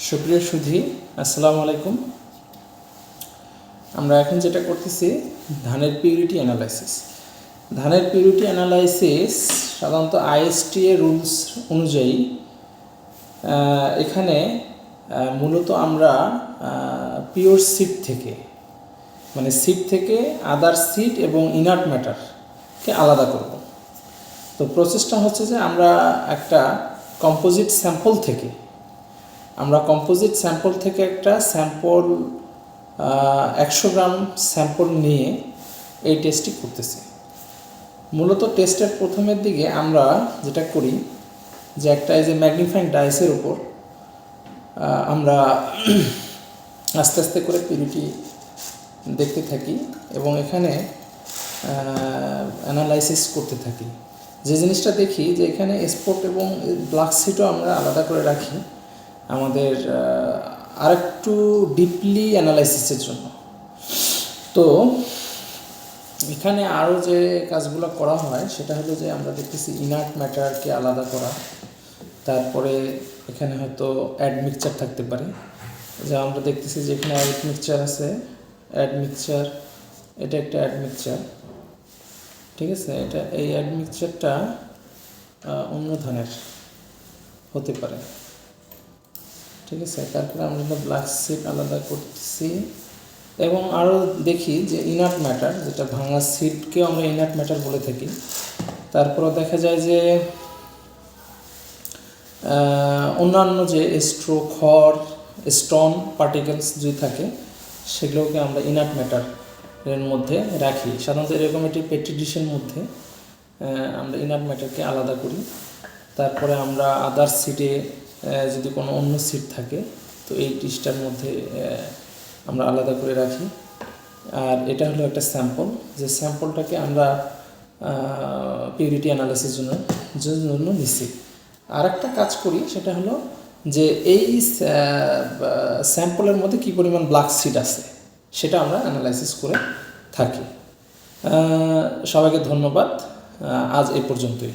সুপ্রিয় সুধী, আসসালামু আলাইকুম। আমরা এখন যেটা করতেছি ধানের পিউরিটি অ্যানালাইসিস। ধানের পিউরিটি অ্যানালাইসিস সাধারণত আইএসটিএ রুলস অনুযায়ী এখানে মূলত আমরা পিওর সিড থেকে মানে সিড থেকে আদার সিড এবং ইনার্ট ম্যাটারকে আলাদা করব। তো প্রসেসটা হচ্ছে যে আমরা একটা কম্পোজিট স্যাম্পল থেকে একটা স্যাম্পল 100 গ্রাম স্যাম্পল নিয়ে এই টেস্টটি করতেছি। মূলত টেস্টের প্রথমের দিকে আমরা যেটা করি যে একটা এই যে ম্যাগনিফাইং ডাইসের উপর আমরা আস্তে আস্তে করে পিউরিটি দেখতে থাকি এবং এখানে অ্যানালাইসিস করতে থাকি। যে জিনিসটা দেখি যে এখানে স্পট এবং ব্ল্যাক সিটও আমরা আলাদা করে রাখি আমাদের আরেকটু ডিপলি অ্যানালাইসিসের জন্য। তো এখানে আরও যে কাজগুলো করা হয় সেটা হলো যে আমরা দেখতেছি ইনার্ট ম্যাটারকে আলাদা করা, তারপরে এখানে হয়তো অ্যাডমিক্সচার থাকতে পারে, যা আমরা দেখতেছি যে এখানে অ্যাডমিক্সচার আছে, অ্যাডমিক্সচার, এটা একটা অ্যাডমিক্সচার, ঠিক আছে। এই অ্যাডমিক্সচারটা অন্য ধানের হতে পারে, ঠিক আছে। তারপরে আমরা ব্ল্যাক সিড আলাদা করতেছি এবং আরও দেখি যে ইনার্ট ম্যাটার, যেটা ভাঙা সিডকেও আমরা ইনার্ট ম্যাটার বলে থাকি। তারপরে দেখা যায় যে অন্যান্য যে স্টোন পার্টিকেলস যদি থাকে সেগুলোকে আমরা ইনার্ট ম্যাটারের মধ্যে রাখি। সাধারণত এরকম একটি পেট্রি ডিশের মধ্যে আমরা ইনার্ট ম্যাটারকে আলাদা করি। তারপরে আমরা আদার সিডে যদি কোনো অন্য সিড থাকে তো এই ডিশটার মধ্যে আমরা আলাদা করে রাখি। আর এটা হলো একটা স্যাম্পল, যে স্যাম্পলটাকে আমরা পিউরিটি অ্যানালাইসিসের জন্য নিচ্ছি। আর একটা কাজ করি সেটা হলো যে এই স্যাম্পলের মধ্যে কী পরিমাণ ব্ল্যাক সিড আছে সেটা আমরা অ্যানালাইসিস করে থাকি। সবাইকে ধন্যবাদ, আজ এই পর্যন্তই।